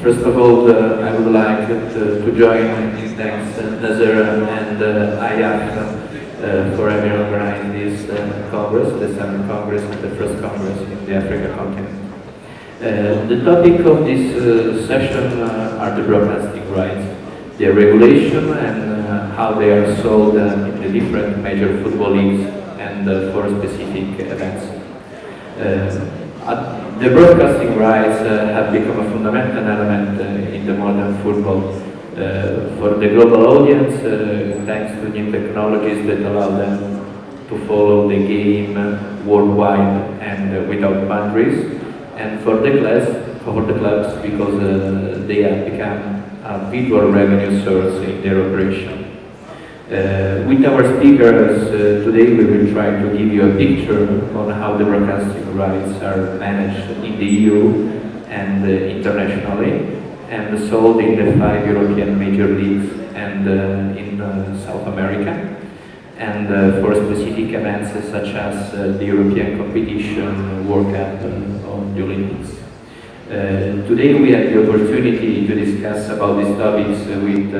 First of all, I would like to join in thanks Nazera and IAF for having organized this Congress, the 7th Congress and the first Congress in the African continent. The topic of this session are the broadcasting rights, their regulation and how they are sold in the different major football leagues and for specific events. The broadcasting rights have become a fundamental element in the modern football for the global audience, thanks to new technologies that allow them to follow the game worldwide and without boundaries, and for the clubs because they have become a visual revenue source in their operation. With our speakers today, we will try to give you a picture on how the broadcasting rights are managed in the EU and internationally, and sold in the 5 European major leagues and in South America, and for specific events such as the European competition, World Cup, or the Olympics. Today we have the opportunity to discuss about these topics with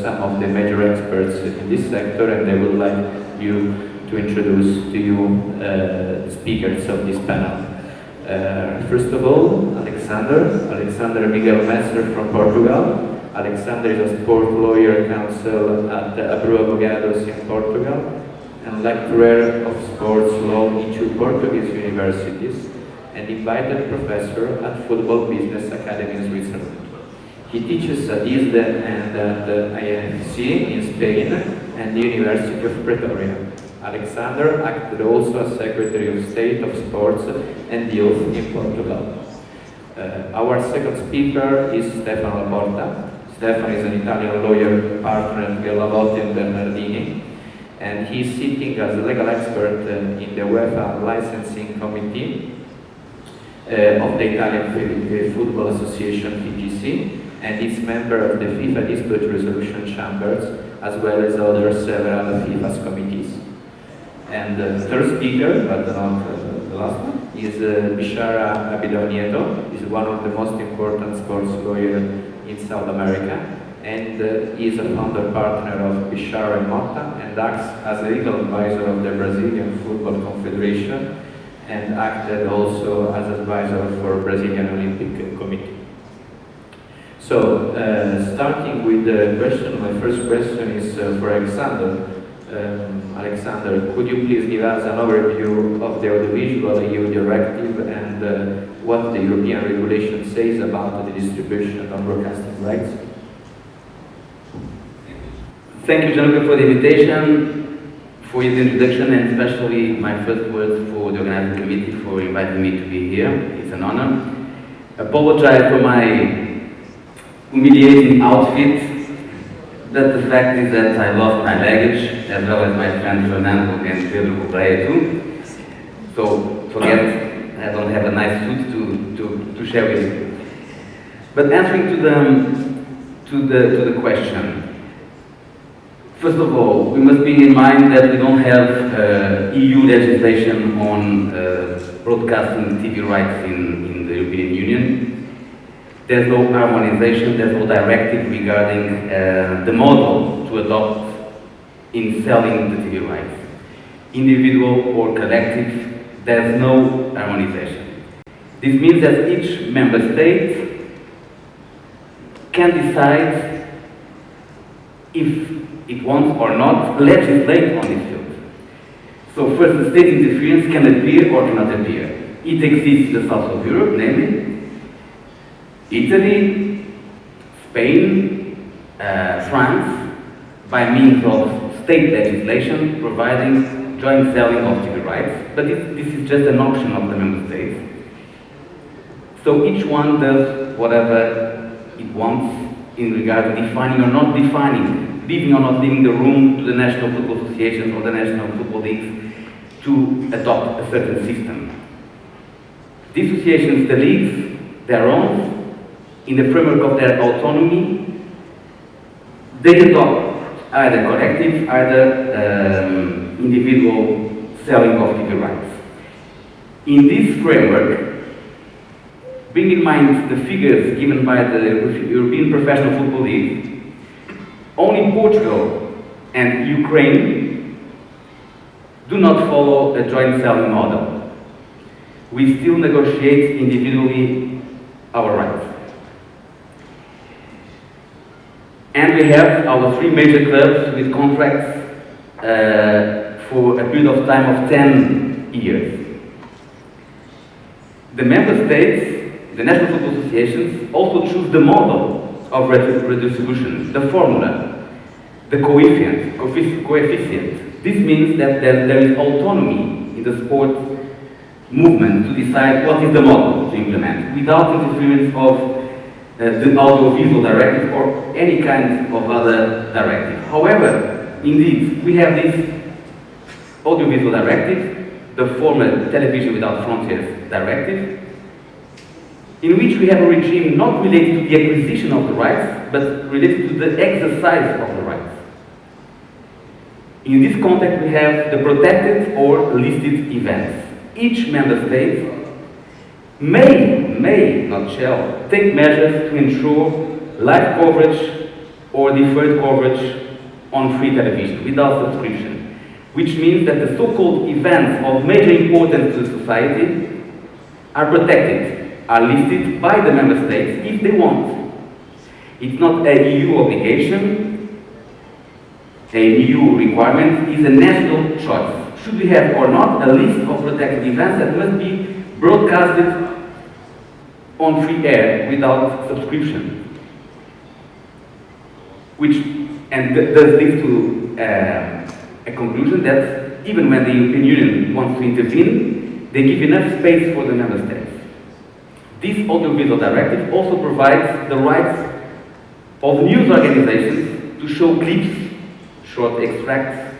some of the major experts in this sector, and I would like you to introduce to you the speakers of this panel. First of all, Alexandre Miguel Mestre from Portugal. Alexandre is a sport lawyer counsel at Abidao Advogados in Portugal and lecturer of sports law in 2 Portuguese universities, and invited professor at Football Business Academy in Switzerland. He teaches at ISDE and at INFC in Spain and the University of Pretoria. Alexander acted also as Secretary of State of Sports and Youth in Portugal. Our second speaker is Stefano Laporta. Stefano is an Italian lawyer partner at Gallavotti and Bernardini, and he is sitting as a legal expert in the UEFA licensing committee of the Italian Football Association, FIGC, and is member of the FIFA Dispute Resolution Chambers, as well as other several FIFA's committees. And the third speaker, but not the last one, is Bichara Abidao Neto. He's one of the most important sports lawyers in South America, and is a founder partner of Bichara and Mota, and acts as a legal advisor of the Brazilian Football Confederation, and acted also as advisor for Brazilian Olympic Committee. So, starting with the question, my first question is for Alexander. Alexander, could you please give us an overview of the audiovisual EU directive and what the European regulation says about the distribution of broadcasting rights? Thank you, Gianluca, for the invitation, for your introduction, and especially my first words for the organizing committee for inviting me to be here. It's an honor. Apologize for my humiliating outfit, but the fact is that I lost my luggage, as well as my friend Fernando and Pedro Correia too. So forget, I don't have a nice suit to share with you. But answering to the question. First of all, we must bear in mind that we don't have EU legislation on broadcasting TV rights in the European Union. There's no harmonization, there's no directive regarding the model to adopt in selling the TV rights. Individual or collective, there's no harmonization. This means that each member state can decide if it wants or not legislate on this field. So first, the state interference can appear or cannot appear. It exists in the south of Europe, namely Italy, Spain, France, by means of state legislation providing joint selling of TV rights, but this is just an option of the member states. So each one does whatever it wants in regard to defining or not defining, leaving or not leaving the room to the national football associations or the national football leagues to adopt a certain system. The associations, the leagues, their own, in the framework of their autonomy, they adopt either collective, either individual selling of TV rights. In this framework, bring in mind the figures given by the European Professional Football League, only Portugal and Ukraine do not follow a joint selling model. We still negotiate individually our rights. And we have our 3 major clubs with contracts for a period of time of 10 years. The member states, the national football associations, also choose the model of redistribution, the formula, the coefficient. This means that there is autonomy in the sport movement to decide what is the model to implement, without interference of the audiovisual directive or any kind of other directive. However, indeed, we have this audiovisual directive, the former Television Without Frontiers directive, in which we have a regime not related to the acquisition of the rights, but related to the exercise of the rights. In this context, we have the protected or listed events. Each member state may, not shall, take measures to ensure live coverage or deferred coverage on free television without subscription, which means that the so-called events of major importance to society are protected, are listed by the member states if they want. It's not a EU obligation, a EU requirement, is a national choice. Should we have or not a list of protected events that must be broadcasted on free air without subscription? And does lead to a conclusion that even when the European Union wants to intervene, they give enough space for the member states. This audiovisual directive also provides the rights of news organizations to show clips, short extracts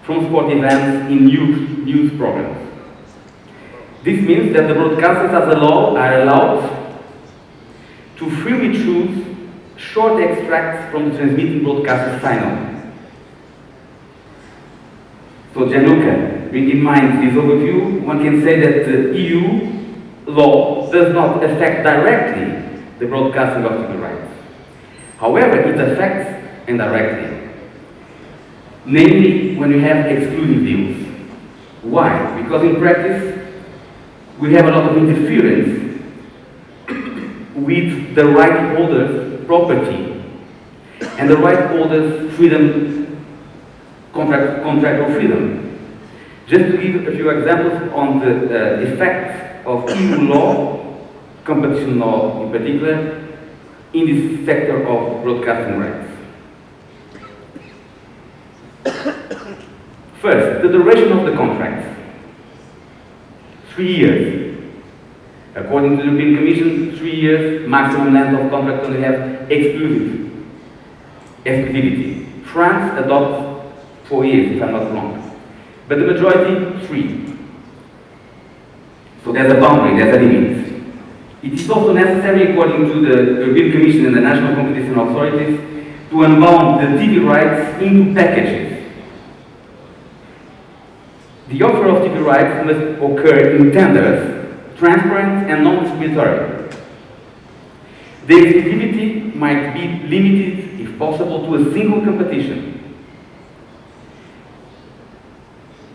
from sport events in news programs. This means that the broadcasters as a law are allowed to freely choose short extracts from the transmitting broadcaster's signal. So Gianluca, bring in mind this overview, one can say that the EU law does not affect directly the broadcasting of TV rights. However, it affects indirectly. Namely, when you have exclusive deals. Why? Because in practice, we have a lot of interference with the right holders' property and the right holders' freedom, contractual freedom. Just to give a few examples on the effects of EU law, competition law in particular, in this sector of broadcasting rights. First, the duration of the contracts. 3 years. According to the European Commission, 3 years maximum length of contract when they have exclusivity. France adopts 4 years, if I'm not wrong. But the majority, 3. So there's a boundary, there's a limit. It is also necessary, according to the European Commission and the national competition authorities, to unbound the TV rights into packages. The offer of TV rights must occur in tenders, transparent and non-discriminatory. The exclusivity might be limited, if possible, to a single competition.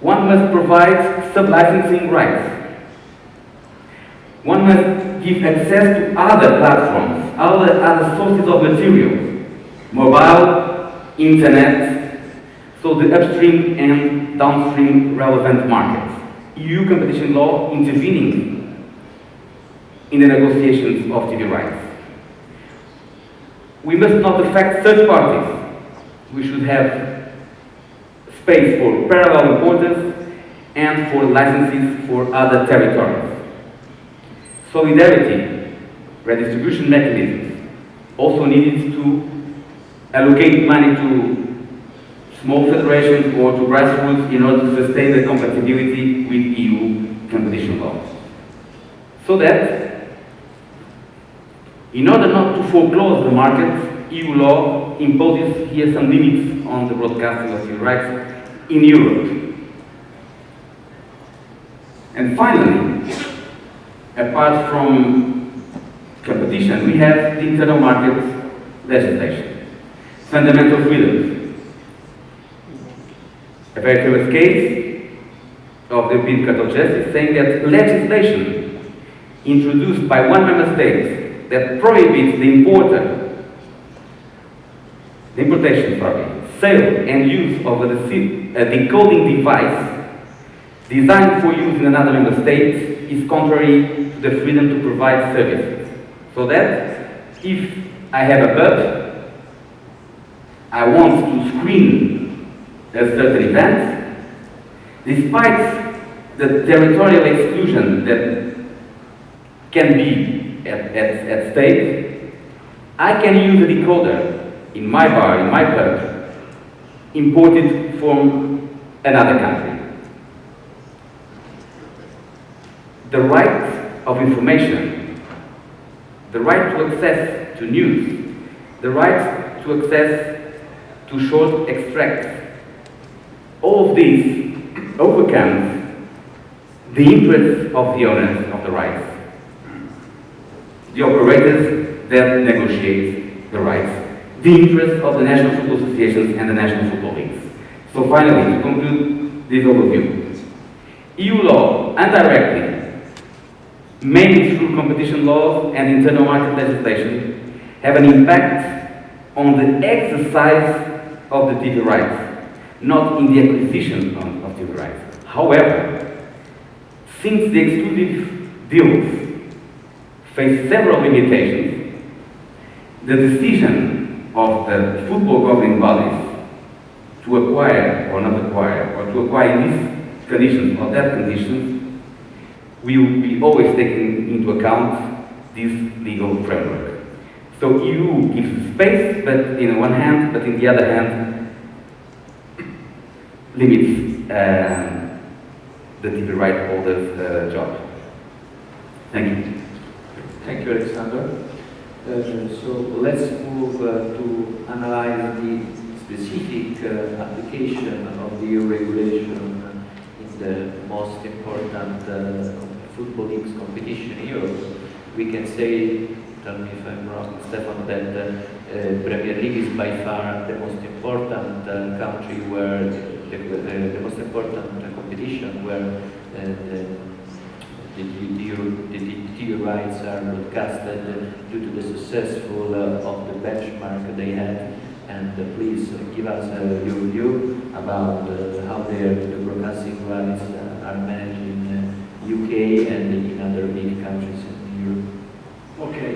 One must provide sub-licensing rights. One must give access to other platforms, other sources of material, mobile, internet, so the upstream and downstream relevant markets. EU competition law intervening in the negotiations of TV rights. We must not affect third parties. We should have space for parallel importers and for licenses for other territories. Solidarity, redistribution mechanisms, also needed to allocate money to small federations or to grassroots in order to sustain the compatibility with EU competition law. So that, in order not to foreclose the market, EU law imposes here some limits on the broadcasting of TV rights in Europe. And finally, apart from competition, we have the internal market legislation, fundamental freedoms. A very famous case of the European Court of Justice saying that legislation introduced by one member state that prohibits the importation, sale and use of a decoding device designed for use in another member state is contrary to the freedom to provide services. So that if I have a pub, I want to screen a certain event, despite the territorial exclusion that can be at stake, I can use a decoder in my bar, in my pub, imported from another country. The right of information, the right to access to news, the right to access to short extracts, all of these overcomes the interests of the owners of the rights, the operators that negotiate the rights, the interests of the national football associations and the national football leagues. So finally, to conclude this overview, EU law indirectly, mainly through competition laws and internal market legislation, have an impact on the exercise of the TV rights, not in the acquisition of TV rights. However, since the exclusive deals face several limitations, the decision of the football governing bodies to acquire or not acquire, or to acquire these conditions or that conditions, will be always taking into account this legal framework. So EU gives space, but in one hand, but in the other hand, limits the TV right holders' job. Thank you. Thank you, Alexandre. So let's move to analyze the specific application of the EU regulation in the most important football leagues competition in Europe. We can say, tell me if I'm wrong, Stefano, that Premier League is by far the most important country where the most important competition where the TV rights are broadcasted due to the successful of the benchmark they had. And please give us your view about how the broadcasting rights are managed in UK and in other big countries in Europe. Okay.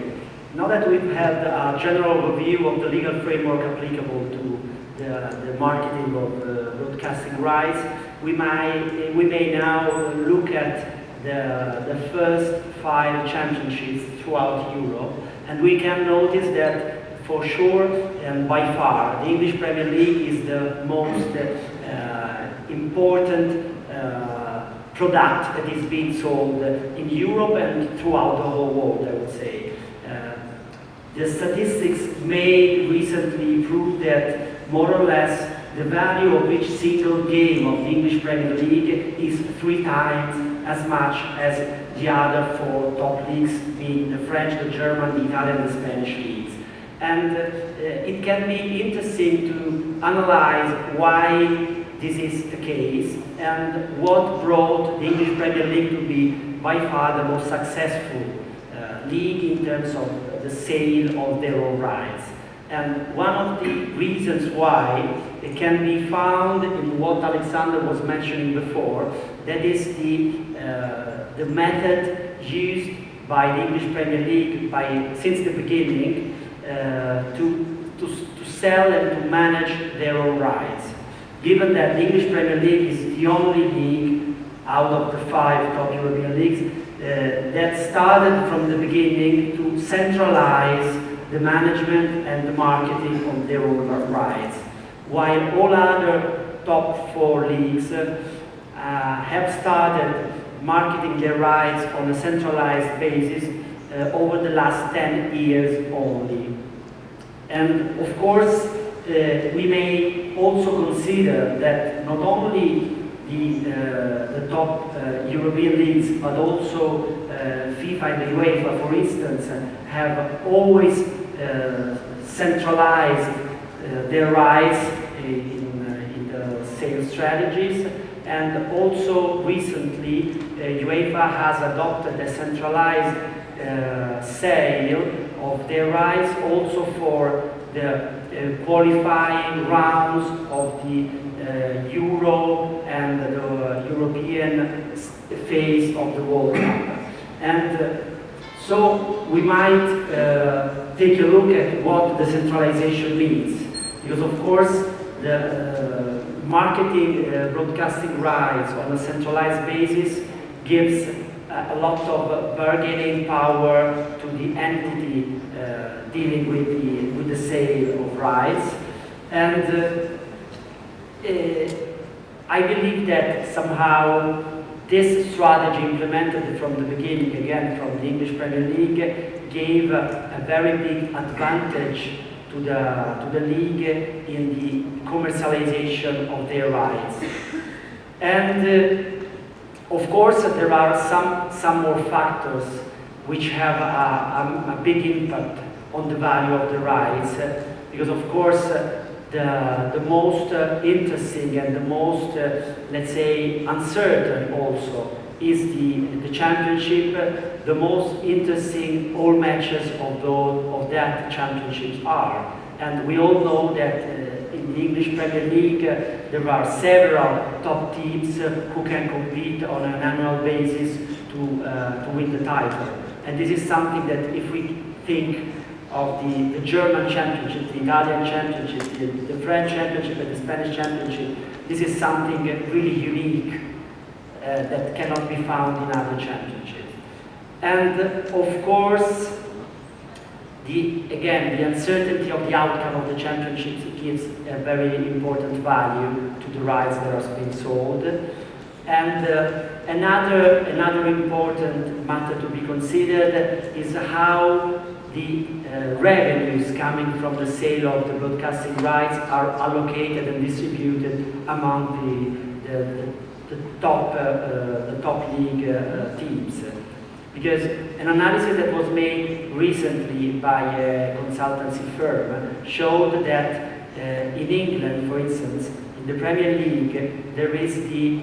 Now that we've had a general overview of the legal framework applicable to the marketing of broadcasting rights, we may now look at the first 5 championships throughout Europe, and we can notice that for sure and by far the English Premier League is the most important product that is being sold in Europe and throughout the whole world, I would say. The statistics made recently prove that more or less the value of each single game of the English Premier League is 3 times as much as the other 4 top leagues, being the French, the German, the Italian, the Spanish leagues. And it can be interesting to analyze why this is the case and what brought the English Premier League to be by far the most successful league in terms of the sale of their own rights. And one of the reasons why it can be found in what Alexandre was mentioning before, that is the method used by the English Premier League since the beginning to sell and to manage their own rights. Given that the English Premier League is the only league out of the 5 top European leagues that started from the beginning to centralize the management and the marketing of their own rights, while all other top 4 leagues have started marketing their rights on a centralized basis over the last 10 years only. And of course, we may also consider that not only the top European leagues, but also FIFA and the UEFA, for instance, have always centralized their rights in the sales strategies. And also recently, UEFA has adopted a centralized sale of their rights also for the qualifying rounds of the Euro and the European phase of the World Cup. And so we might take a look at what the centralization means, because of course the marketing broadcasting rights on a centralized basis gives a lot of bargaining power to the entity dealing with the sale of rights. And I believe that somehow this strategy implemented from the beginning, again from the English Premier League, gave a very big advantage to the league in the commercialization of their rights. And of course there are some more factors which have a big impact on the value of the rights, because of course the most interesting and the most, let's say, uncertain also is the championship. The most interesting all matches of that championship are. And we all know that in the English Premier League there are several top teams who can compete on an annual basis to win the title. And this is something that if we think of the German championship, the Italian championship, the French championship and the Spanish championship, this is something really unique that cannot be found in other championships. And of course, again, the uncertainty of the outcome of the championships gives a very important value to the rights that are being sold. And another important matter to be considered is how the revenues coming from the sale of the broadcasting rights are allocated and distributed among the top league teams. Because an analysis that was made recently by a consultancy firm showed that in England, for instance, in the Premier League, there is the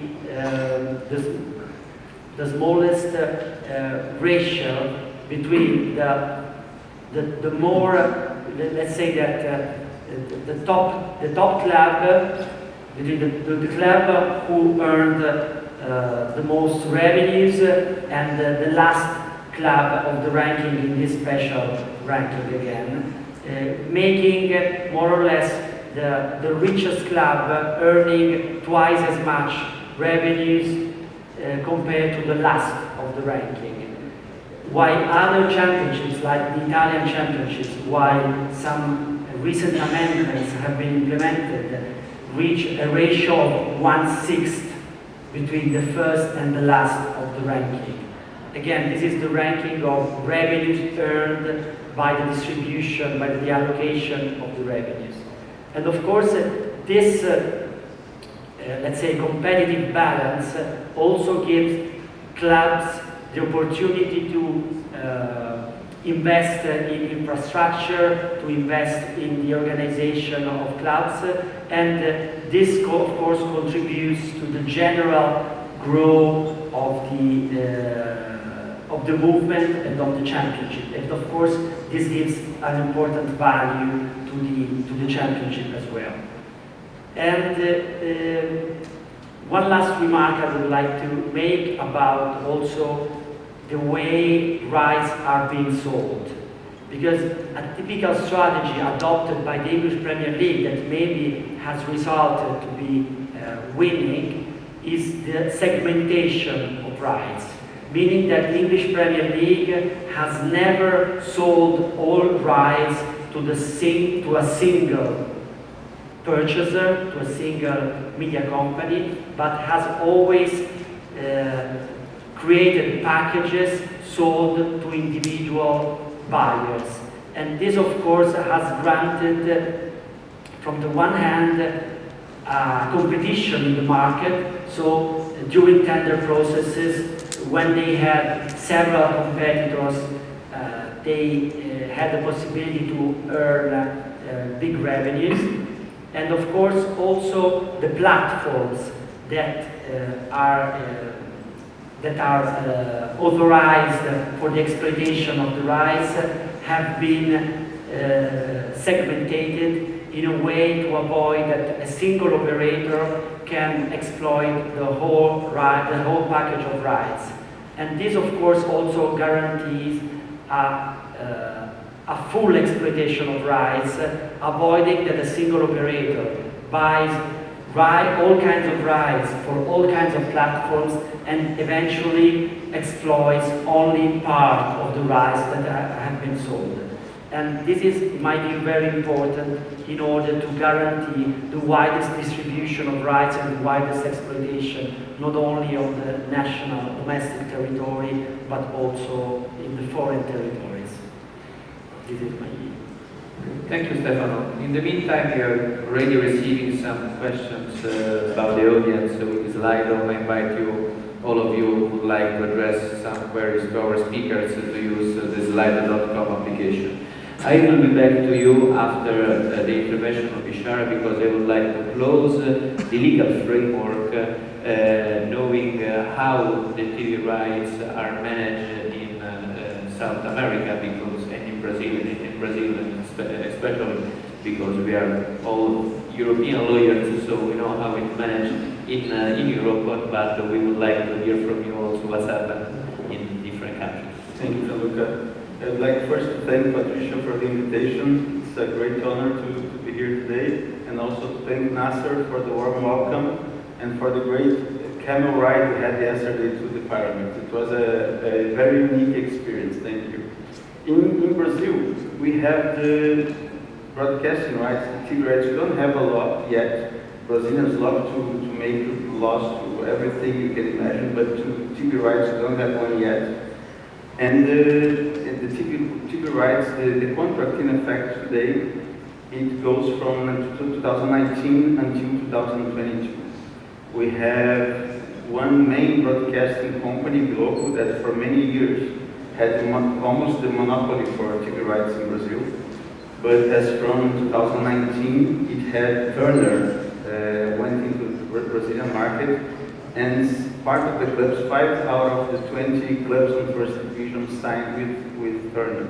smallest ratio between the more, let's say that the top club, between the club who earned the most revenues and the last club of the ranking in this special ranking again, making more or less the richest club earning twice as much revenues compared to the last of the ranking. While other championships, like the Italian championships, while some recent amendments have been implemented, reach a ratio of 1/6 between the first and the last of the ranking. Again, this is the ranking of revenues earned by the distribution, by the allocation of the revenues. And of course, this, let's say, competitive balance also gives clubs the opportunity to invest in infrastructure, to invest in the organization of clubs, and this of course contributes to the general growth of the movement and of the championship. And of course this gives an important value to the championship as well. And one last remark I would like to make about also the way rights are being sold. Because a typical strategy adopted by the English Premier League that maybe has resulted to be winning is the segmentation of rights. Meaning that the English Premier League has never sold all rights to a single purchaser, to a single media company, but has always created packages sold to individual buyers. And this of course has granted, from the one hand, competition in the market, So during tender processes, when they had several competitors, they had the possibility to earn big revenues. And of course, also the platforms that are authorized for the exploitation of the rights have been segmented in a way to avoid that a single operator can exploit the whole package of rights. And this, of course, also guarantees a full exploitation of rights, avoiding that a single operator buys all kinds of rights for all kinds of platforms and eventually exploits only part of the rights that have been sold. And this is, in my view, very important in order to guarantee the widest distribution of rights and the widest exploitation, not only on the national, domestic territory, but also in the foreign territories. This is my view. Thank you, Stefano. In the meantime, we are already receiving some questions about the audience with Slido. I invite you, all of you who would like to address some queries to our speakers, to use the Slido.com application. I will be back to you after the intervention of Bichara, because I would like to close the legal framework, knowing how the TV rights are managed in South America, because and in Brazil especially because we are all European lawyers, so we know how it's managed in Europe, but we would like to hear from you also what's happened in different countries. Thank you, Gianluca. I'd like first to thank Patricia for the invitation. It's a great honor to be here today, and also to thank Nasser for the warm welcome and for the great camel ride we had yesterday to the Parliament. It was a very unique experience. Thank you. In Brazil, we have the broadcasting rights, the TV rights. We don't have a lot yet. Brazilians love to make laws to everything you can imagine, but to TV rights, we don't have one yet. And the TV rights, the contract in effect today, it goes from 2019 until 2022. We have one main broadcasting company, Globo, that for many years had almost the monopoly for TV rights in Brazil. But as from 2019, it had Turner went into the Brazilian market, and part of the clubs, 5 out of the 20 clubs in first division signed with Turner.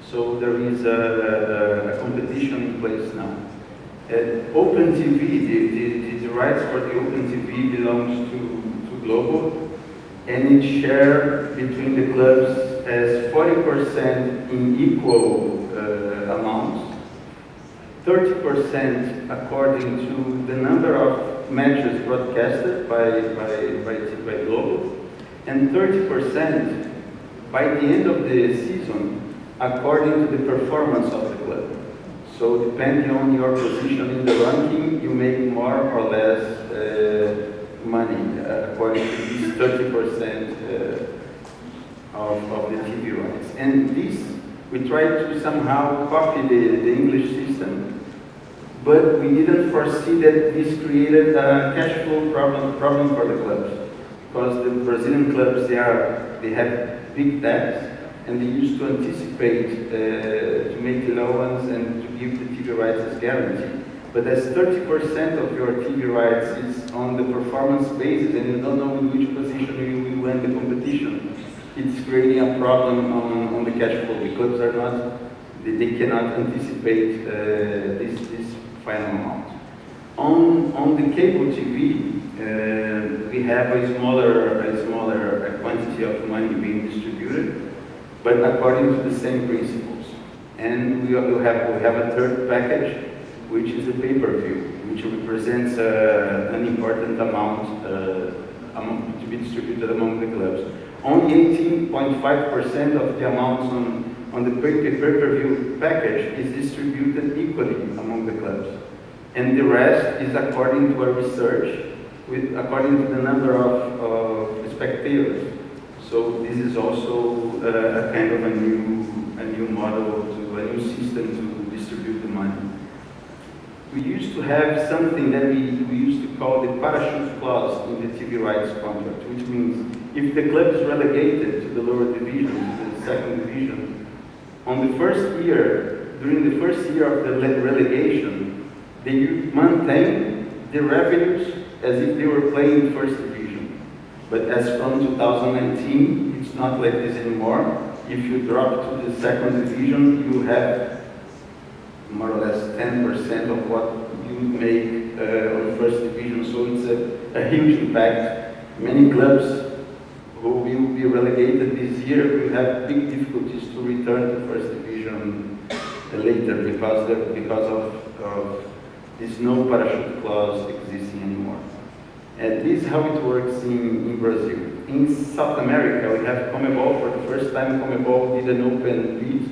So there is a competition in place now. Open TV, the rights for the Open TV belongs to Globo, and its share between the clubs has 40% in equal amounts, 30% according to the number of matches broadcasted by Globo, and 30% by the end of the season according to the performance of the club. So depending on your position in the ranking, you make more or less money according to this 30% of the TV rights. And this, we tried to somehow copy the English system, but we didn't foresee that this created a cash flow problem for the clubs, because the Brazilian clubs, they have big debts, and they used to anticipate to make allowance and to give the TV rights as guarantee. But as 30% of your TV rights is on the performance basis, and you don't know in which position you will win the competition, it's creating a problem on the cash flow, because they cannot anticipate this final amount. On the cable TV, we have a smaller quantity of money being distributed, but according to the same principles. And we have a third package, which is the pay-per-view, which represents an important amount to be distributed among the clubs. Only 18.5% of the amounts on the pay-per-view package is distributed equally among the clubs. And the rest is according to a research, according to the number of spectators. So this is also a kind of a new model, a new system to distribute the money. we used to have something that we used to call the parachute clause in the TV rights contract, which means if the club is relegated to the lower division, to the second division, on the first year, during the first year of the relegation, they maintain the revenues as if they were playing first division. But as from 2019, it's not like this anymore. If you drop to the second division, you have more or less 10% of what you make on first division. So it's a huge impact. Many clubs who will be relegated this year will have big difficulties to return to first division later because of this no parachute clause existing anymore. And this is how it works in Brazil. In South America, we have Conmebol. For the first time, Conmebol did an open bid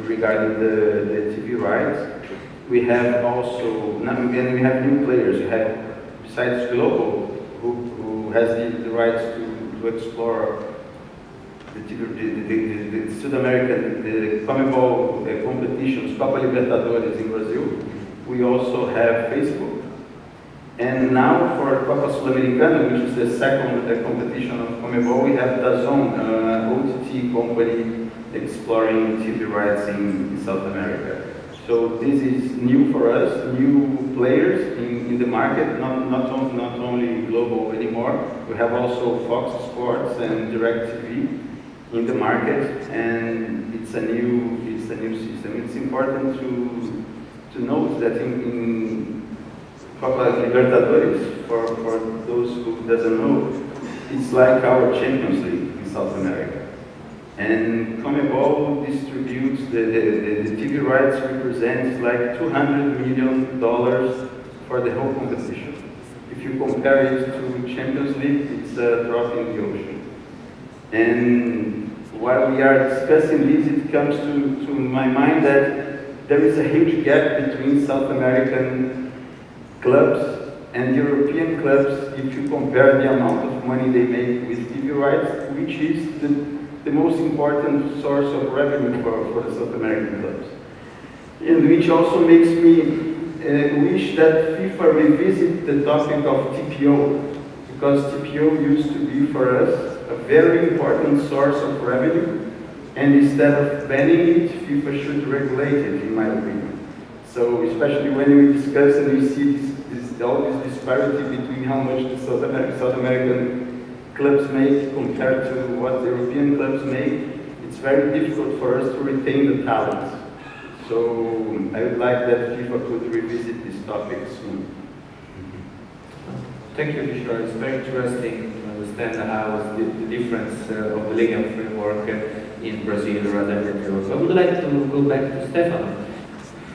regarding the TV rights. We have also, and we have new players. We have, besides Globo, who has the rights to explore the South American, the Conmebol competitions, Copa Libertadores in Brazil. We also have Facebook. And now for Copa Sul-Americana, which is the second competition of Conmebol, we have DAZN, OTT company exploring TV rights in South America. So this is new for us, new players in the market, not only global anymore. We have also Fox Sports and DirecTV in the market, and it's a new system. It's important to note that in Copa Libertadores, for those who doesn't know, it's like our Champions League in South America. And Conmebol distributes the TV rights represents like $200 million for the whole competition. If you compare it to Champions League, it's a drop in the ocean. And while we are discussing this, it comes to my mind that there is a huge gap between South American clubs and European clubs if you compare the amount of money they make with TV rights, which is the most important source of revenue for the South American clubs. And which also makes me wish that FIFA revisit the topic of TPO, because TPO used to be for us a very important source of revenue, and instead of banning it, FIFA should regulate it, in my opinion. So especially when we discuss and we see all this disparity between how much the South American clubs make compared to what the European clubs make, it's very difficult for us to retain the talents. So I would like that FIFA could revisit this topic soon. Thank you, Bichara. It's very interesting to understand how the difference of the legal framework in Brazil rather than Europe. I would like to go back to Stefano.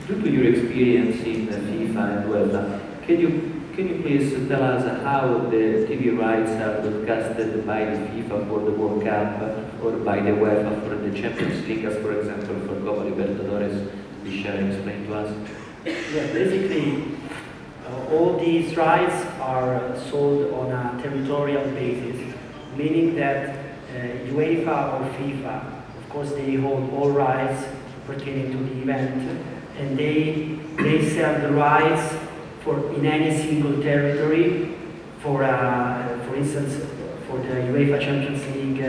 Due to your experience in FIFA and UEFA, can you please tell us how the TV rights are broadcasted by the FIFA for the World Cup or by the UEFA for the Champions League, as for example for Copa Libertadores? Bichara, explain to us. Yeah, basically, all these rights are sold on a territorial basis, meaning that UEFA or FIFA, of course, they hold all rights pertaining to the event, and they sell the rights in any single territory. For instance, for the UEFA Champions League,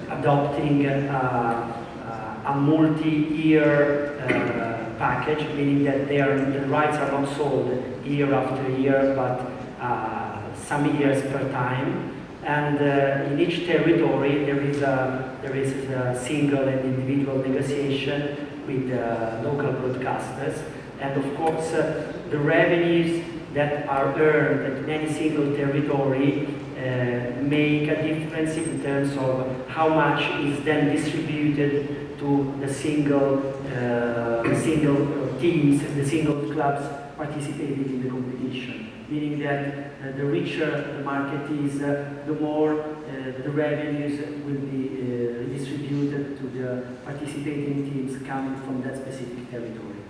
adopting a multi-year package, meaning that the rights are not sold year after year, but some years per time. And in each territory, there is a single and individual negotiation with local broadcasters. And of course, the revenues that are earned in any single territory make a difference in terms of how much is then distributed to the single teams, the single clubs participating in the competition. Meaning that the richer the market is, the more the revenues will be distributed to the participating teams coming from that specific territory.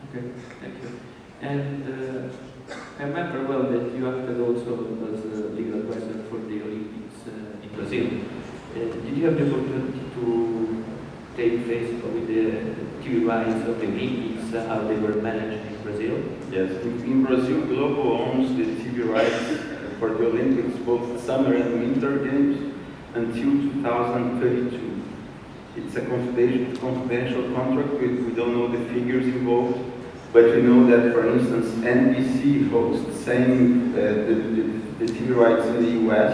Okay, thank you. And I remember well that you acted also as a legal advisor for the Olympics in Brazil. Did you have the opportunity to take place with the TV rights of the Olympics is how they were managed in Brazil? Yes, in Brazil, Globo owns the TV rights for the Olympics, both summer and winter games, until 2032. It's a confidential contract. We don't know the figures involved, but we know that, for instance, NBC hosts the TV rights in the US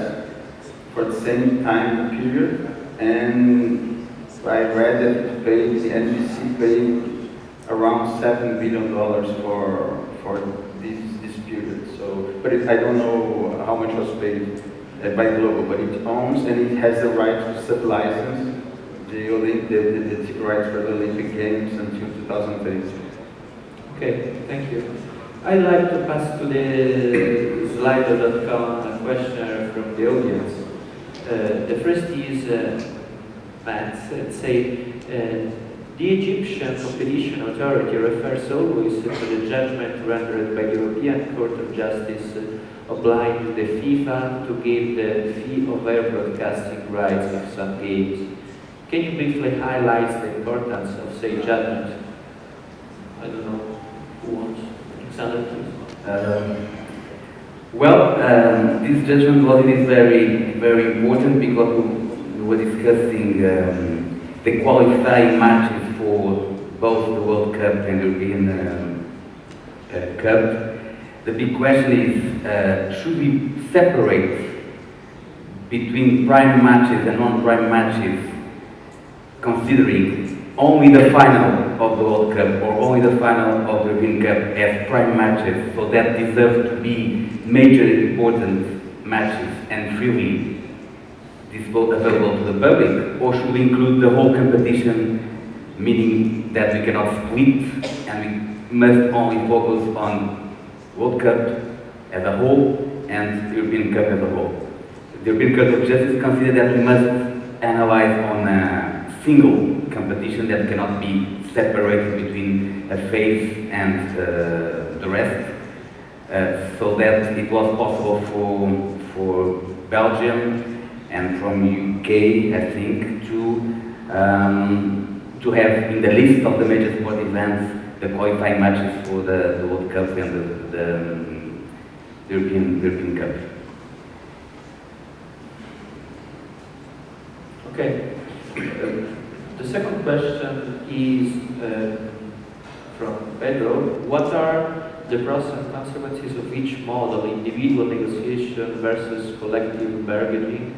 for the same time period, and I read that the NBC paid around $7 billion for this period. So, but I don't know how much was paid by Globo, but it owns and it has the right to sub-license the TV rights for the Olympic Games until 2032. Okay, thank you. I'd like to pass to the Slido.com questionnaire from the audience. The first is Matt. The Egyptian Competition Authority refers always to the judgment rendered by the European Court of Justice obliging the FIFA to give the fee of air broadcasting rights of some games. Can you briefly highlight the importance of said judgment? I don't know who wants. Alexandre, please. This judgment was very, very important because we were discussing the qualifying matches for both the World Cup and the European Cup. The big question is, should we separate between prime matches and non-prime matches, considering only the final of the World Cup or only the final of the European Cup as prime matches, so that deserve to be major important matches and freely available to the public, or should we include the whole competition, meaning that we cannot split and we must only focus on World Cup as a whole and European Cup as a whole? The European Court of Justice considers that we must analyze on a single competition that cannot be separated between a phase and the rest, so that it was possible for Belgium and from UK, I think, to have in the list of the major sport events the qualifying matches for the World Cup and the European Cup. Okay. The second question is from Pedro. What are the pros and consequences of each model, individual negotiation versus collective bargaining?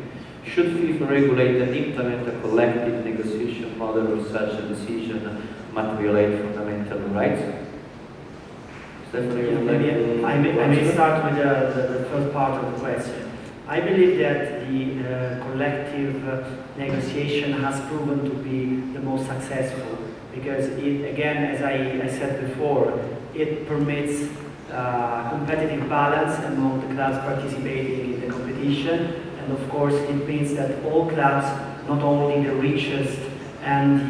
Should FIFA regulate and implement a collective negotiation model or such a decision might violate fundamental rights? Stephanie, I may start with the first part of the question. I believe that the collective negotiation has proven to be the most successful because it, again, as I said before, it permits competitive balance among the clubs participating in the competition, and of course it means that all clubs, not only the richest and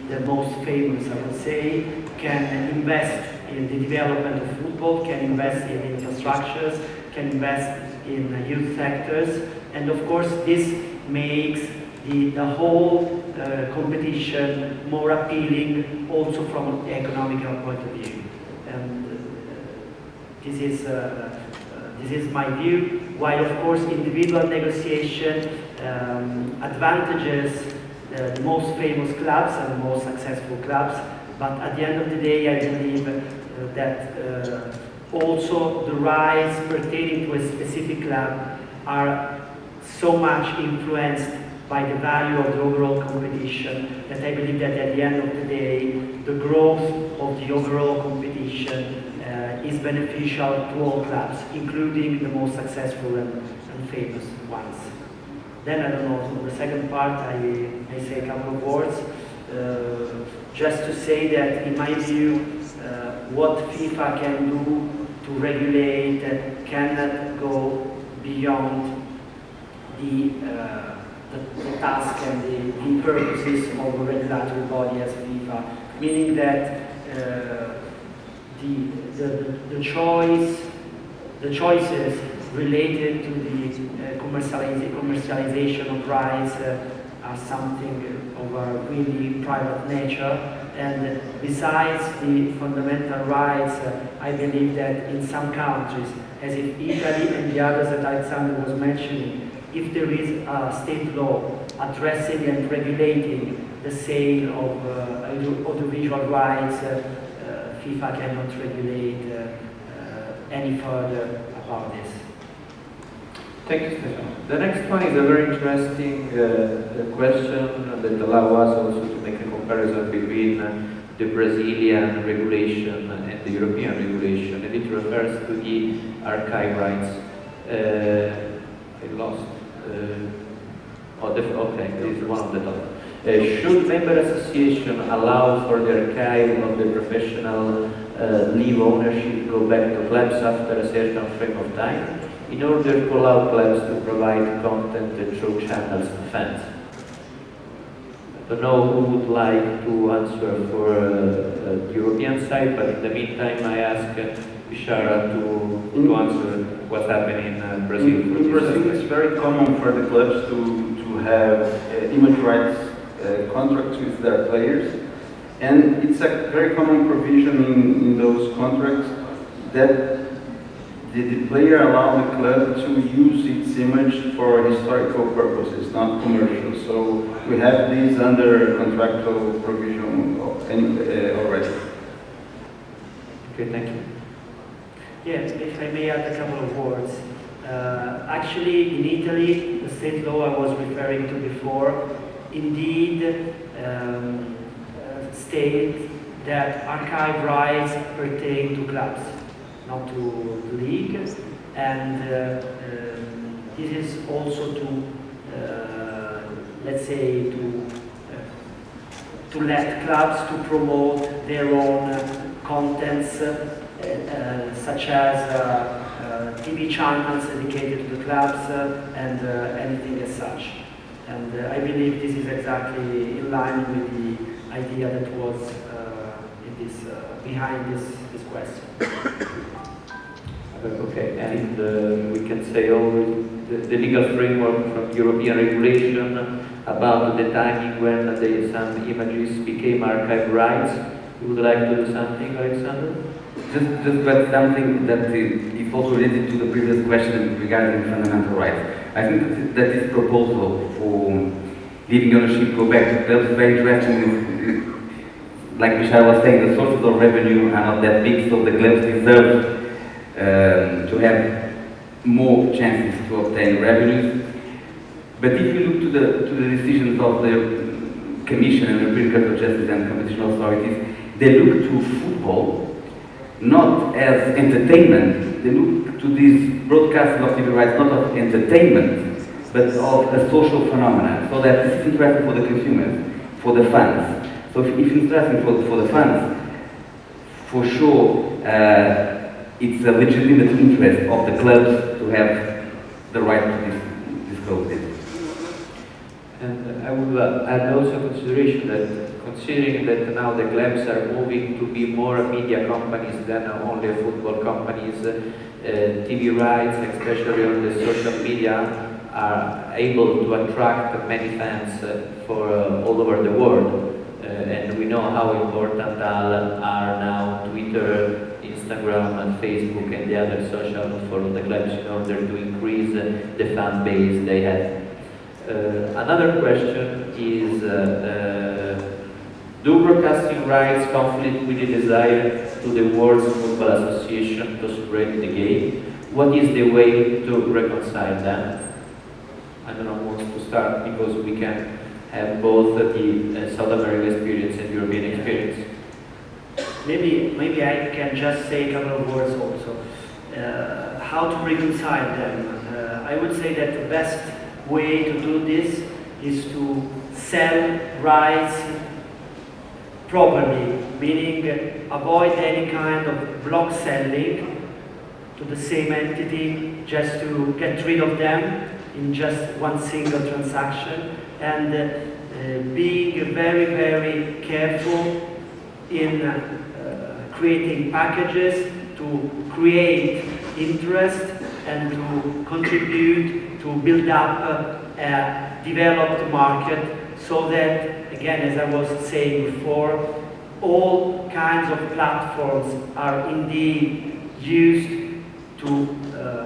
the most famous, I would say, can invest in the development of football, can invest in infrastructures, can invest in youth sectors, and of course this makes the whole competition more appealing also from an economical point of view. And this is my view, while of course individual negotiation advantages the most famous clubs and the most successful clubs, but at the end of the day I believe that also the rights pertaining to a specific club are so much influenced by the value of the overall competition that I believe that at the end of the day the growth of the overall competition is beneficial to all clubs, including the most successful and famous ones. Then I don't know, for the second part I say a couple of words, just to say that in my view what FIFA can do to regulate cannot go beyond the task and the purposes of a regulatory body as FIFA, meaning that the choices related to the commercialization of rights are something of a really private nature. And besides the fundamental rights, I believe that in some countries, as in Italy and the others that Alexandre was mentioning, if there is a state law addressing and regulating the sale of audiovisual rights, FIFA cannot regulate any further about this. Thank you, Stefano. The next one is a very interesting question that allows us also to make a comparison between the Brazilian regulation and the European regulation, and it refers to the archive rights. I lost. Okay, this is one of the top. Should member association allow for the archive of the professional leave ownership go back to clubs after a certain frame of time, in order to allow clubs to provide content through channels to fans? I don't know who would like to answer for the European side, but in the meantime I ask Bichara to answer what's happening in Brazil. In Brazil, it's very common for the clubs to have image rights contracts with their players, and it's a very common provision in those contracts that the player allows the club to use its image for historical purposes, not commercial. So we have these under contractual provision already. Okay, thank you. Yes, if I may add a couple of words. Actually, in Italy, the state law I was referring to before, indeed state that archive rights pertain to clubs, not to leagues, and this is also to, let's say, to let clubs to promote their own contents, such as TV channels dedicated to the clubs and anything as such. And I believe this is exactly in line with the idea that was behind this question. Okay, and we can say the legal framework from European regulation about the timing when some images became archive rights. You would like to do something, Alexandre? Just about something that is also related to the previous question regarding fundamental rights. I think that this proposal for leaving ownership go back to clubs is very interesting. Like Bichara was saying, the sources of revenue are not that big, so the clubs deserve to have more chances to obtain revenues. But if you look to the decisions of the Commission and the European Court of Justice and competition authorities, they look to football not as entertainment. They look to this broadcasting of TV rights not of entertainment, but of a social phenomenon. So that this is interesting for the consumers, for the fans. So if it's interesting for the fans, for sure, it's a legitimate interest of the clubs to have the right to disclose it. And I would add also considering that now the clubs are moving to be more media companies than only football companies, TV rights, especially on the social media, are able to attract many fans for all over the world. And we know how important are now Twitter, Instagram and Facebook and the other social for the clubs in order to increase the fan base they have. Another question is, do broadcasting rights conflict with the desire to the World Football Association to spread the game? What is the way to reconcile them? I don't know who wants to start, because we can have both the South American experience and European experience. Maybe I can just say a couple of words also. How to reconcile them? I would say that the best way to do this is to sell rights properly, meaning avoid any kind of block selling to the same entity just to get rid of them in just one single transaction, and being very, very careful in creating packages to create interest and to contribute to build up a developed market so that, again, as I was saying before, all kinds of platforms are indeed used to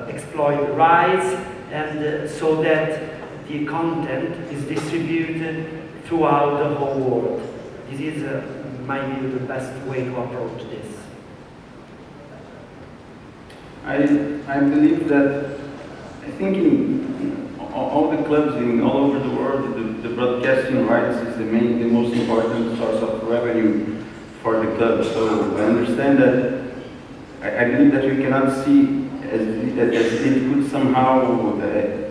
exploit rights, and so that the content is distributed throughout the whole world. This is, in my view, the best way to approach this. I believe that, I think in all the clubs all over the world, the broadcasting rights is the most important source of revenue for the club. So I understand that, I believe that we cannot see as it could somehow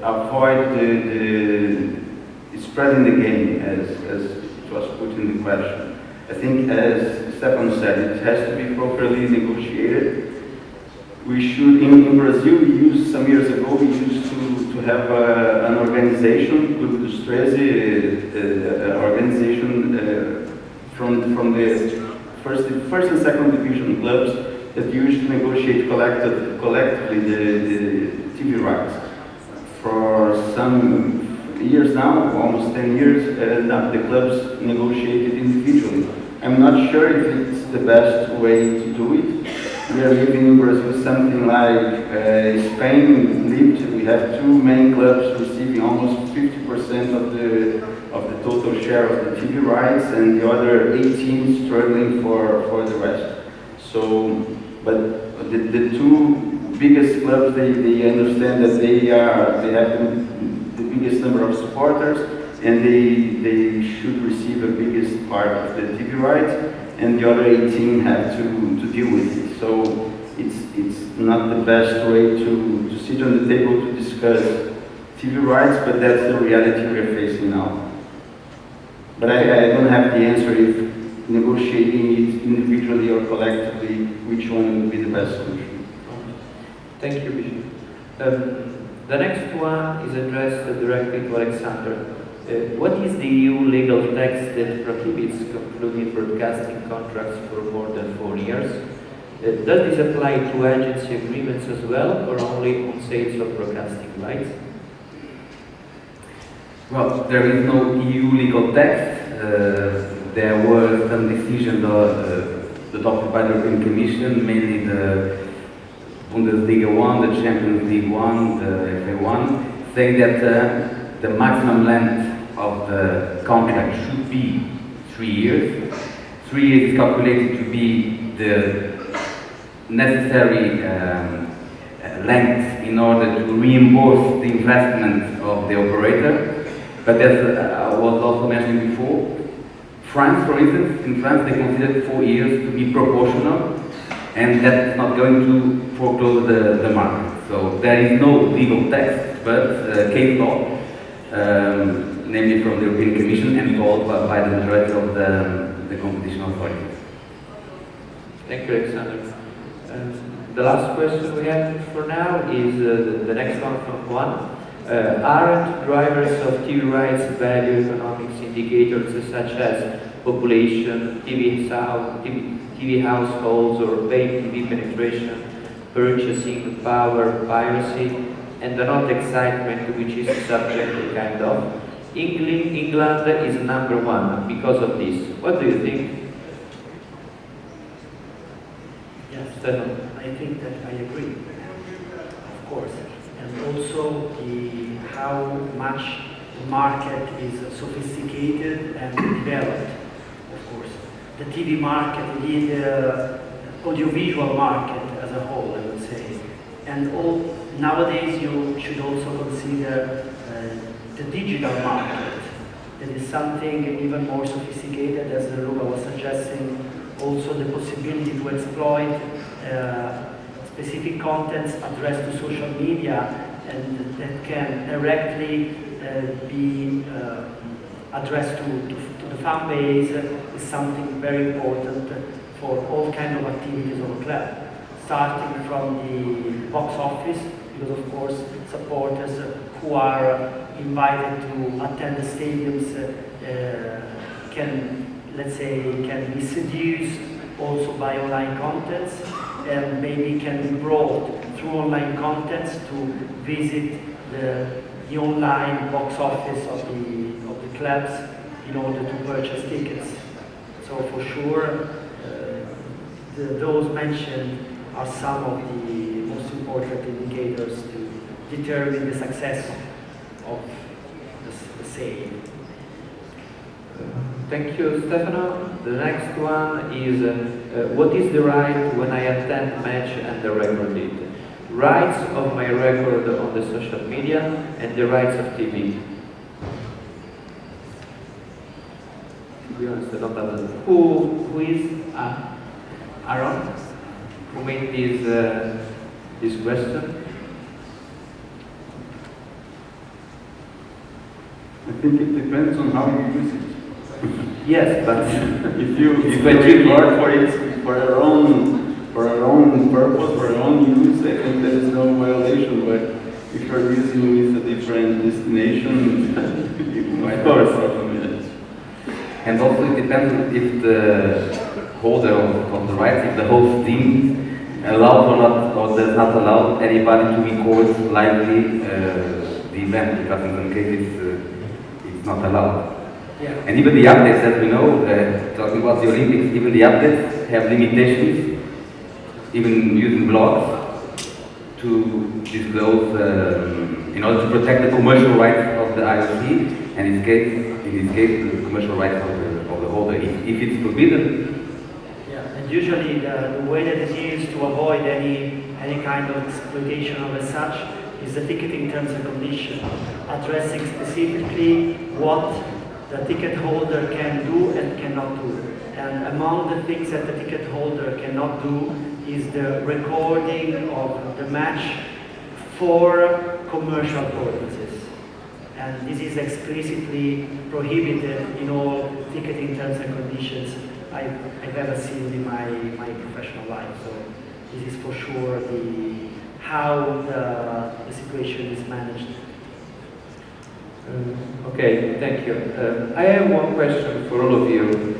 avoid the spreading the game, as it was put in the question. I think, as Stefano said, it has to be properly negotiated. We should, in Brazil, some years ago, we used to have an organization, Clube dos 13, organization from the first and second division clubs that used to negotiate collectively the TV rights. For some years now, almost 10 years, the clubs negotiated individually. I'm not sure if it's the best way to do it. We are living in Brazil something like Spain lived. We have two main clubs receiving almost 50% of the total share of the TV rights, and the other 18 struggling for the rest. So, but the two biggest clubs, they understand that they have the biggest number of supporters, and they should receive the biggest part of the TV rights, and the other 18 have to deal with it. So it's not the best way to sit on the table to discuss TV rights, but that's the reality we're facing now. But I don't have the answer if negotiating it individually or collectively, which one would be the best solution. Thank you, Bishop. The next one is addressed directly to Alexandre. What is the EU legal text that prohibits concluding broadcasting contracts for more than 4 years? Does this apply to agency agreements as well, or only on sales of broadcasting rights? Well, there is no EU legal text. There were some decisions adopted by the European Commission, mainly the Bundesliga 1, the Champions League 1, the FA 1, saying that the maximum length of the contract should be 3 years. 3 years is calculated to be the necessary length in order to reimburse the investment of the operator. But as I was also mentioning before, France, for instance, in France they consider 4 years to be proportional, and that's not going to foreclose the market. So there is no legal text, but case law, namely from the European Commission and followed by the majority of the competition authorities. Thank you, Alexandre. The last question we have for now is the next one from Juan. Aren't drivers of TV rights value economics indicators such as population, TV households, or paid TV penetration, purchasing power, piracy, and the not excitement which is subject to kind of? England is number one because of this. What do you think? Yes, I think that I agree, of course. And also how much the market is sophisticated and developed, of course. The TV market, indeed, the audiovisual market as a whole, I would say. And nowadays you should also consider the digital market. That is something even more sophisticated, as Luca was suggesting, also the possibility to exploit specific contents addressed to social media, and that can directly be addressed to the fan base, is something very important for all kinds of activities of a club, starting from the box office, because of course supporters who are invited to attend the stadiums can be seduced also by online contents, and maybe can be brought through online contents to visit the the online box office of the clubs in order to purchase tickets. So for sure, those mentioned are some of the most important indicators to determine the success of the sale. Thank you, Stefano. The next one is, what is the right when I attend match and the record it? Rights of my record on the social media and the rights of TV. To be honest, I don't know. Who is Aaron? Who made this question? I think it depends on how you use it. Yes, but if you record for it for our own purpose, for our own use, I think there is no violation. But if you're using with a different destination, you might have a problem with it. And also it depends if the holder of the rights, if the host team allows or not, or does not allow anybody to record lively the event, because in some cases it's not allowed. Yeah. And even the updates, as we know, talking about the Olympics, even the updates have limitations, even using blogs to disclose, in order to protect the commercial rights of the IOC, and in this case, the commercial rights of the holder. If it's forbidden. Yeah, and usually the way that it is to avoid any kind of exploitation of as such is the ticketing terms and conditions, addressing specifically what the ticket holder can do and cannot do. And among the things that the ticket holder cannot do is the recording of the match for commercial purposes. And this is explicitly prohibited in all ticketing terms and conditions I've ever seen in my professional life. So this is for sure how the situation is managed. Okay, thank you. I have one question for all of you.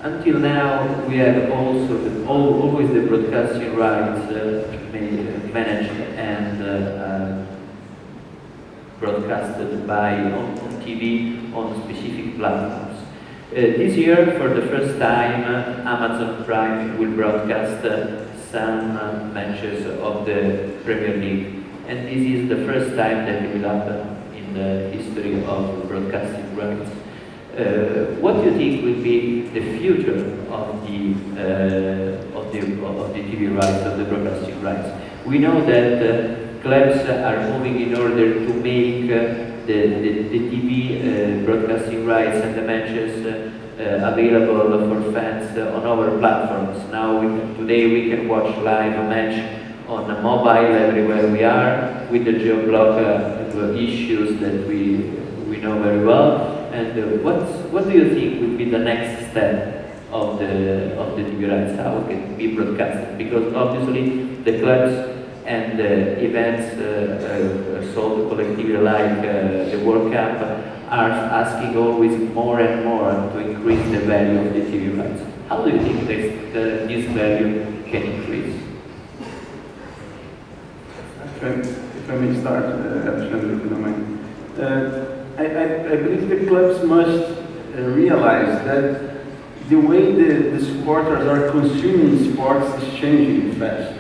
Until now, we have also always the broadcasting rights managed and broadcasted on TV on specific platforms. This year, for the first time, Amazon Prime will broadcast some matches of the Premier League. And this is the first time that it will happen in the history of broadcasting rights. What do you think will be the future of the TV rights, of the broadcasting rights? We know that clubs are moving in order to make the TV broadcasting rights and the matches available for fans on our platforms. Now, today we can watch live a match on a mobile everywhere we are, with the geo-block issues that we know very well. And what do you think will be the next step of the TV rights? How it can be broadcasted? Because obviously the clubs and the events sold collectively like the World Cup are asking always more and more to increase the value of the TV rights. How do you think this value can increase? If I may start, Alexandre, if you don't mind. I believe the clubs must realize that the way the supporters are consuming sports is changing fast.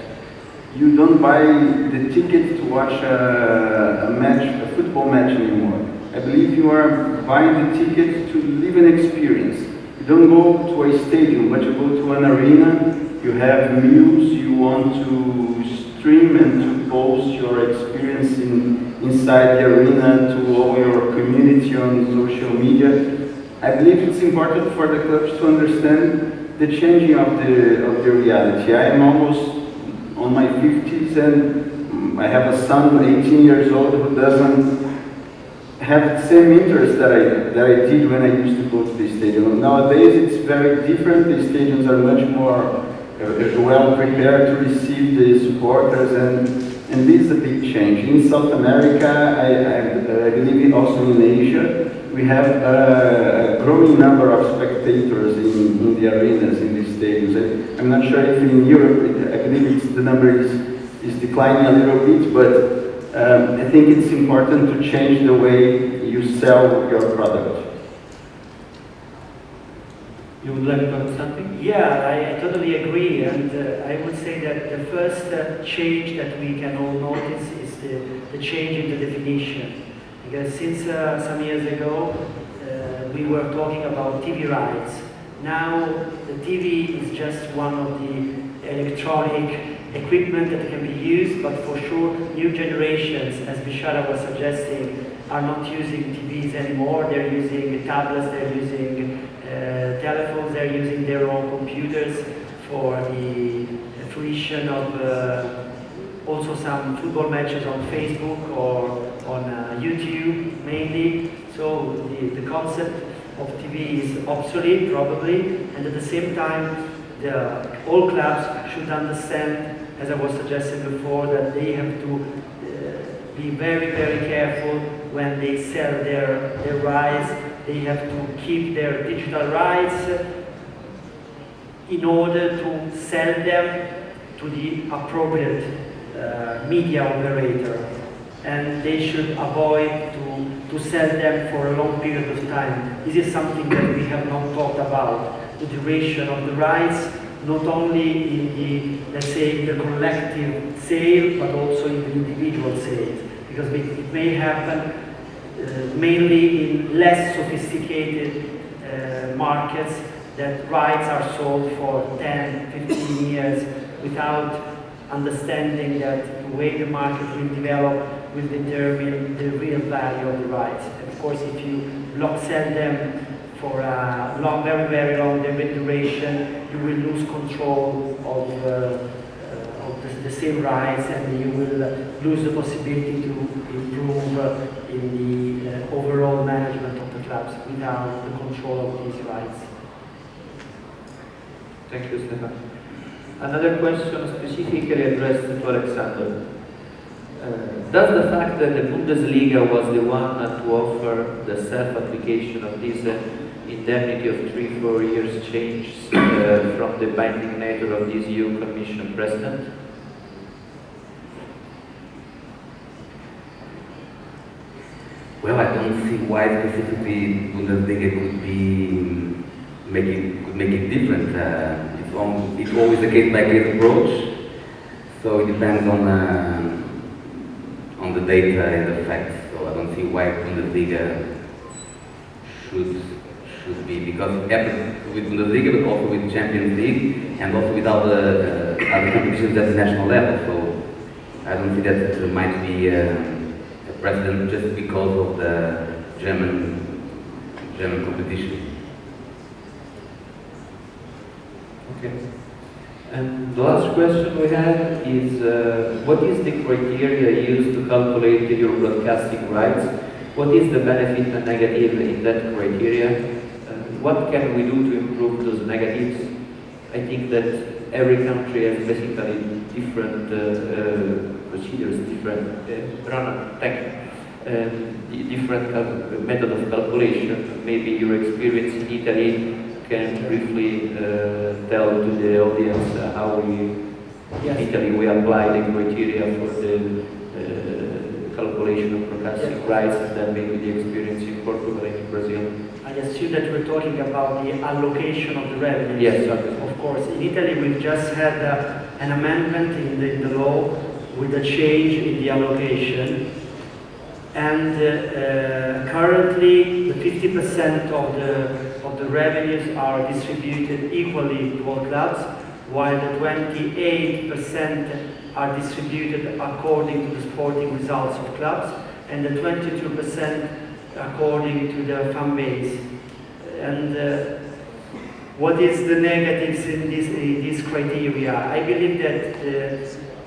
You don't buy the ticket to watch a football match anymore. I believe you are buying the ticket to live an experience. You don't go to a stadium, but you go to an arena. You have meals. You want to stream and to post your experience inside the arena to all your community on social media. I believe it's important for the clubs to understand the changing of the reality. I am almost on my 50s and I have a son, 18 years old, who doesn't have the same interest that I did when I used to go to the stadium. Nowadays it's very different. The stadiums are much more well prepared to receive the supporters, and this is a big change. In South America, I believe also in Asia, we have a growing number of spectators in the arenas, in the stadiums. I'm not sure if in Europe, I believe the number is declining a little bit, but I think it's important to change the way you sell your product. You would like to add something? Yeah, I totally agree, and I would say that the first change that we can all notice is the change in the definition. Because since some years ago, we were talking about TV rights. Now, the TV is just one of the electronic equipment that can be used, but for sure, new generations, as Bichara was suggesting, are not using TVs anymore. They're using tablets, they're using telephones, they're using their own computers for the fruition of also some football matches on Facebook or on YouTube mainly. So the concept of TV is obsolete probably, and at the same time all clubs should understand, as I was suggesting before, that they have to be very, very careful when they sell their rights. They have to keep their digital rights in order to sell them to the appropriate media operator, and they should avoid to sell them for a long period of time. This is something that we have not talked about, the duration of the rights, not only in the, let's say, the collective sale, but also in the individual sales, because it may happen mainly in less sophisticated markets that rights are sold for 10, 15 years without understanding that the way the market will develop will determine the real value of the rights. And of course, if you block sell them for a long, very, very long duration, you will lose control of the same rights, and you will lose the possibility to improve in the overall management of the clubs without the control of these rights. Thank you, Stefan. Another question specifically addressed to Alexandre. Does the fact that the Bundesliga was the one to offer the self-application of this indemnity of 3-4 years change from the binding nature of this EU Commission President? Well, I don't see why specifically Bundesliga could make it different. It's always a case-by-case approach, so it depends on the data and the facts. So I don't see why Bundesliga should be, because it happens with Bundesliga, but also with Champions League, and also with other competitions at the national level. So I don't see that it might be a precedent just because of the German competition. Okay. And the last question we have is, what is the criteria used to calculate your broadcasting rights? What is the benefit and negative in that criteria? What can we do to improve those negatives? I think that every country has basically different procedures, different different method of calculation. Maybe your experience in Italy can briefly tell to the audience how in Italy we apply the criteria for the calculation of broadcasting rights, and then maybe the experience in Portugal and in Brazil. I assume that we're talking about the allocation of the revenues. Yes, of course. In Italy, we've just had an amendment in the law with a change in the allocation, and currently the 50% of the revenues are distributed equally to all clubs, while the 28% are distributed according to the sporting results of clubs, and the 22% according to the fan base. And what is the negatives in this criteria? I believe that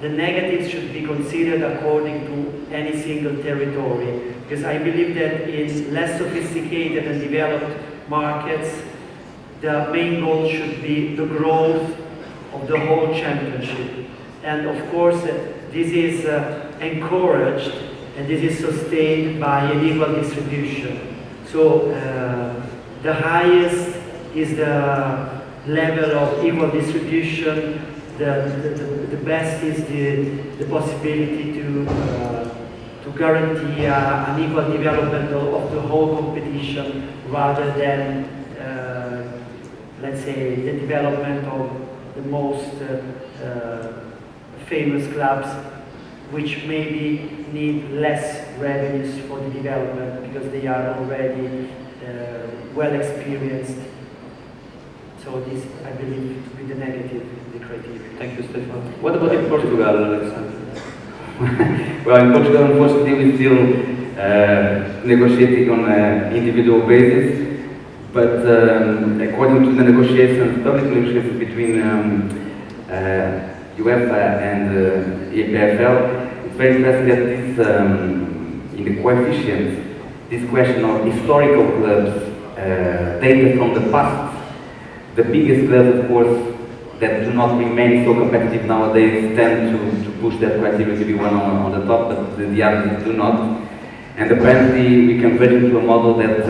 the negatives should be considered according to any single territory, because I believe that in less sophisticated and developed markets, the main goal should be the growth of the whole championship. And of course, this is encouraged and this is sustained by an equal distribution. So the highest is the level of equal distribution, the best is the possibility to guarantee an equal development of the whole competition rather than, let's say, the development of the most famous clubs, which maybe need less revenues for the development because they are already well experienced. So this, I believe, to be the negative, the criteria. Thank you, Stefano. What about in Portugal, Alexandre? Well, in Portugal, unfortunately, we're still negotiating on an individual basis. But according to the negotiations, public negotiations between UEFA and EPFL, it's very interesting that this, in the coefficients, this question of historical clubs, data from the past, the biggest clubs, of course, that do not remain so competitive nowadays tend to push that criteria to be one on the top, but the others do not. And apparently we converge into a model that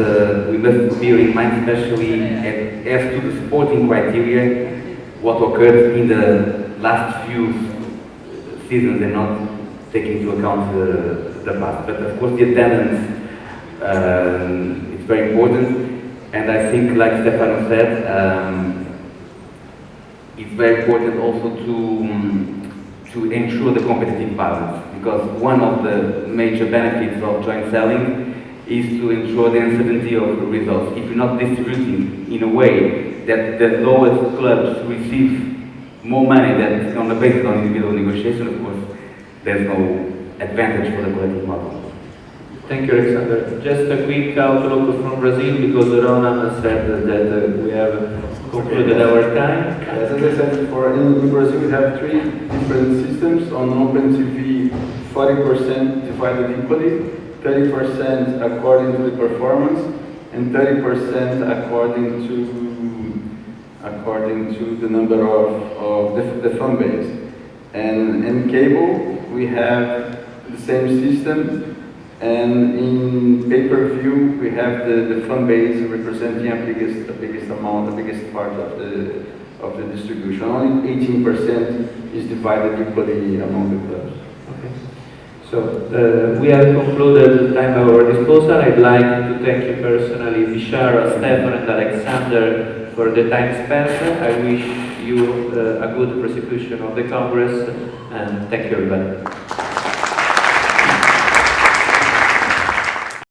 we must bear in mind, especially as to the sporting criteria, what occurred in the last few seasons and not taking into account the past. But of course the attendance is very important, and I think, like Stefano said, it's very important also to ensure the competitive balance, because one of the major benefits of joint selling is to ensure the uncertainty of the results. If you're not distributing in a way that the lowest clubs receive more money than on the basis of individual negotiation, of course, there's no advantage for the collective model. Thank you, Alexandre. Just a quick outlook from Brazil, because Ronan said that we have concluded our time. As I said before, in Brazil we have three different systems. On Open TV, 40% divided equally, 30% according to the performance, and 30% according to the number of the fan base. And in cable, we have the same system. And in pay-per-view, we have the fan base representing a biggest amount, the biggest part of the distribution. Only 18% is divided equally among the clubs. Okay. So we have concluded the time at our disposal. I'd like to thank you personally, Bichara, Stefano, and Alexandre, for the time spent. I wish you a good prosecution of the Congress, and thank you, everybody.